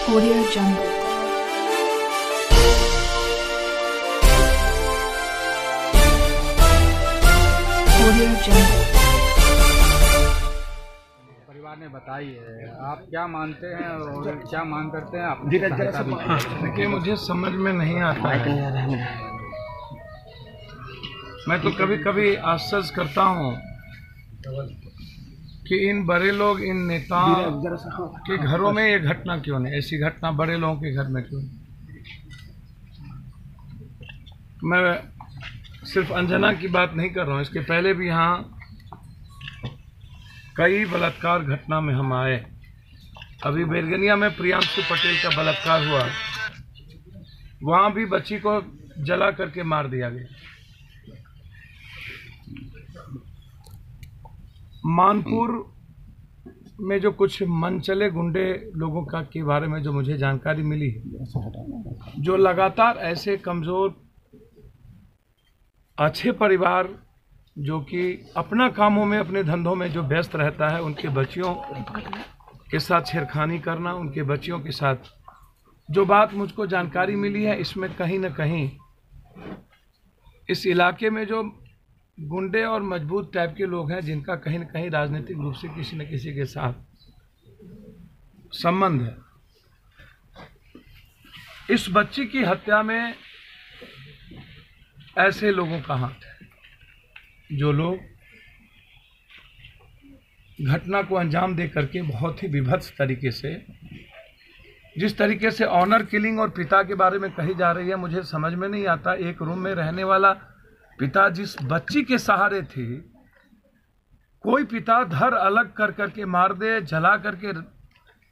Audio Jungle. Audio Jungle. परिवार ने बताई है, आप क्या मानते हैं और क्या मांग करते हैं आप? देखिए, मुझे समझ में नहीं आता है। मैं तो कभी कभी आश्चर्य करता हूँ कि इन बड़े लोग, इन नेताओं के घरों में ये घटना क्यों नहीं, ऐसी घटना बड़े लोगों के घर में क्यों नहीं। मैं सिर्फ अंजना की बात नहीं कर रहा हूँ, इसके पहले भी यहाँ कई बलात्कार घटना में हम आए। अभी बेरगनिया में प्रियांशु पटेल का बलात्कार हुआ, वहाँ भी बच्ची को जला करके मार दिया गया। मानपुर में जो कुछ मनचले गुंडे लोगों का के बारे में जो मुझे जानकारी मिली है, जो लगातार ऐसे कमजोर अच्छे परिवार जो कि अपना कामों में, अपने धंधों में जो व्यस्त रहता है, उनके बच्चियों के साथ छेड़खानी करना, उनके बच्चियों के साथ जो बात मुझको जानकारी मिली है, इसमें कहीं न कहीं इस इलाके में जो गुंडे और मजबूत टाइप के लोग हैं, जिनका कहीं न कहीं राजनीतिक रूप से किसी न किसी के साथ संबंध है। इस बच्ची की हत्या में ऐसे लोगों का हाथ है, जो लोग घटना को अंजाम दे करके बहुत ही विभत्स तरीके से, जिस तरीके से ऑनर किलिंग और पिता के बारे में कही जा रही है, मुझे समझ में नहीं आता। एक रूम में रहने वाला पिता जिस बच्ची के सहारे थे, कोई पिता धर अलग कर करके मार दे, जला करके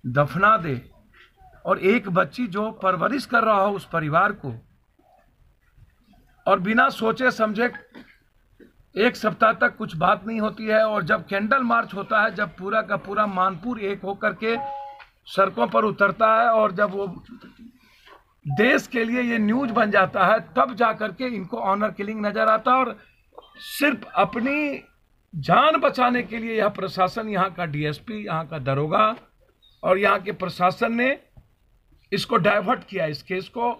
दफना दे, और एक बच्ची जो परवरिश कर रहा हो उस परिवार को, और बिना सोचे समझे एक सप्ताह तक कुछ बात नहीं होती है, और जब कैंडल मार्च होता है, जब पूरा का पूरा मानपुर एक होकर के सड़कों पर उतरता है, और जब वो देश के लिए ये न्यूज बन जाता है, तब जाकर के इनको ऑनर किलिंग नजर आता है। और सिर्फ अपनी जान बचाने के लिए यह प्रशासन, यहाँ का डीएसपी, यहाँ का दरोगा और यहाँ के प्रशासन ने इसको डाइवर्ट किया, इस केस को,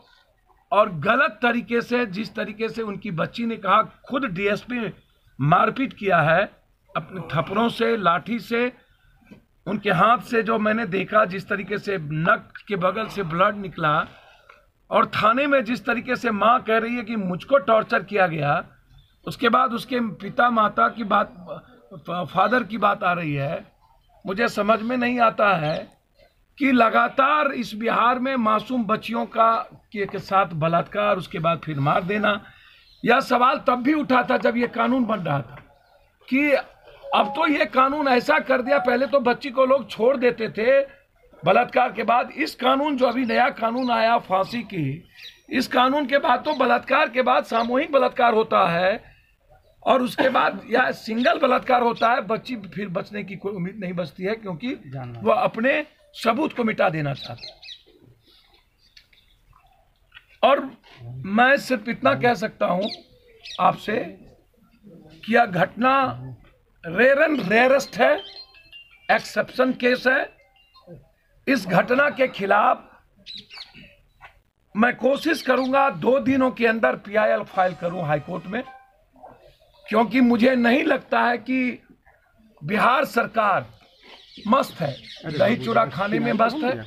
और गलत तरीके से, जिस तरीके से उनकी बच्ची ने कहा, खुद डीएसपी ने मारपीट किया है अपने थप्पड़ों से, लाठी से, उनके हाथ से, जो मैंने देखा जिस तरीके से नक के बगल से ब्लड निकला, और थाने में जिस तरीके से माँ कह रही है कि मुझको टॉर्चर किया गया, उसके बाद उसके पिता माता की बात, फादर की बात आ रही है। मुझे समझ में नहीं आता है कि लगातार इस बिहार में मासूम बच्चियों का के साथ बलात्कार, उसके बाद फिर मार देना। यह सवाल तब भी उठा था जब ये कानून बन रहा था कि अब तो ये कानून ऐसा कर दिया, पहले तो बच्ची को लोग छोड़ देते थे बलात्कार के बाद। इस कानून, जो अभी नया कानून आया फांसी की, इस कानून के बाद तो बलात्कार के बाद सामूहिक बलात्कार होता है, और उसके बाद या सिंगल बलात्कार होता है, बच्ची फिर बचने की कोई उम्मीद नहीं बचती है, क्योंकि वह अपने सबूत को मिटा देना चाहता है। और मैं सिर्फ इतना कह सकता हूं आपसे कि यह घटना रेयर एंड रेयरेस्ट है, एक्सेप्शन केस है। इस घटना के खिलाफ मैं कोशिश करूंगा 2 दिनों के अंदर PIL फाइल करूं हाईकोर्ट में, क्योंकि मुझे नहीं लगता है कि बिहार सरकार मस्त है, दही चूड़ा खाने में मस्त है,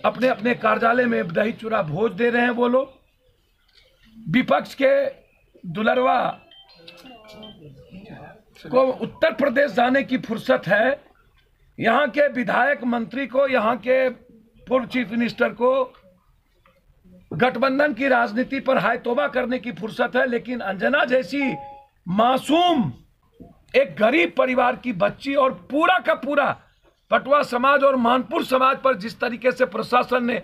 अपने अपने कार्यालय में दही चूड़ा भोज दे रहे हैं वो लोग। विपक्ष के दुलरवा को उत्तर प्रदेश जाने की फुर्सत है, यहाँ के विधायक मंत्री को, यहाँ के पूर्व चीफ मिनिस्टर को गठबंधन की राजनीति पर हाय तौबा करने की फुर्सत है, लेकिन अंजना जैसी मासूम एक गरीब परिवार की बच्ची और पूरा का पूरा पटवा समाज और मानपुर समाज पर जिस तरीके से प्रशासन ने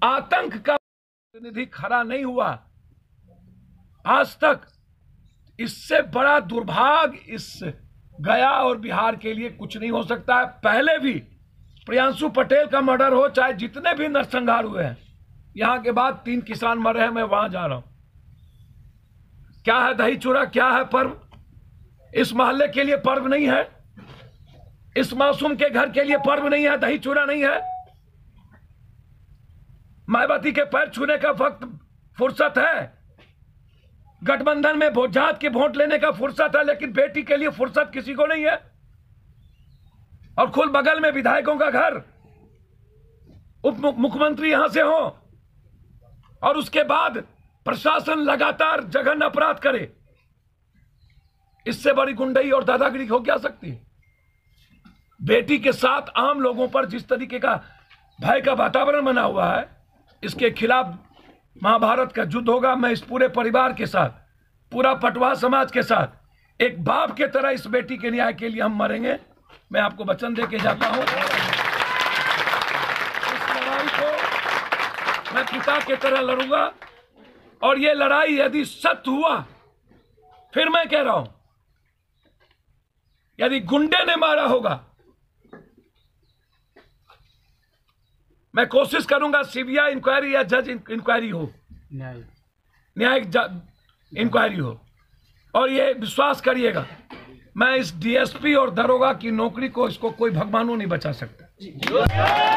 आतंक का प्रतिनिधि खड़ा नहीं हुआ आज तक, इससे बड़ा दुर्भाग्य इस गया और बिहार के लिए कुछ नहीं हो सकता है। पहले भी प्रियांशु पटेल का मर्डर हो, चाहे जितने भी नरसंहार हुए हैं, यहाँ के बाद 3 किसान मरे हैं, मैं वहां जा रहा हूं। क्या है दही चूड़ा, क्या है पर्व? इस मोहल्ले के लिए पर्व नहीं है, इस मासूम के घर के लिए पर्व नहीं है, दही चूड़ा नहीं है। मायावती के पैर छूने का वक्त फुर्सत है, गठबंधन में जात के वोट लेने का फुर्सत है, लेकिन बेटी के लिए फुर्सत किसी को नहीं है। और खुद बगल में विधायकों का घर, उप मुख्यमंत्री यहां से हो, और उसके बाद प्रशासन लगातार जघन्य अपराध करे। इससे बड़ी गुंडई और दादागिरी हो क्या सकती है? बेटी के साथ आम लोगों पर जिस तरीके का भय का वातावरण बना हुआ है, इसके खिलाफ महाभारत का युद्ध होगा। मैं इस पूरे परिवार के साथ, पूरा पटवा समाज के साथ एक बाप के तरह इस बेटी के न्याय के लिए हम मरेंगे। मैं आपको वचन दे के जाता हूं, इस लड़ाई को मैं पिता के तरह लड़ूंगा। और ये लड़ाई यदि सत्य हुआ, फिर मैं कह रहा हूं, यदि गुंडे ने मारा होगा, मैं कोशिश करूंगा सीबीआई इंक्वायरी या जज इंक्वायरी हो, न्यायिक इंक्वायरी हो। और ये विश्वास करिएगा, मैं इस डीएसपी और दरोगा की नौकरी को, इसको कोई भगवानों नहीं बचा सकता।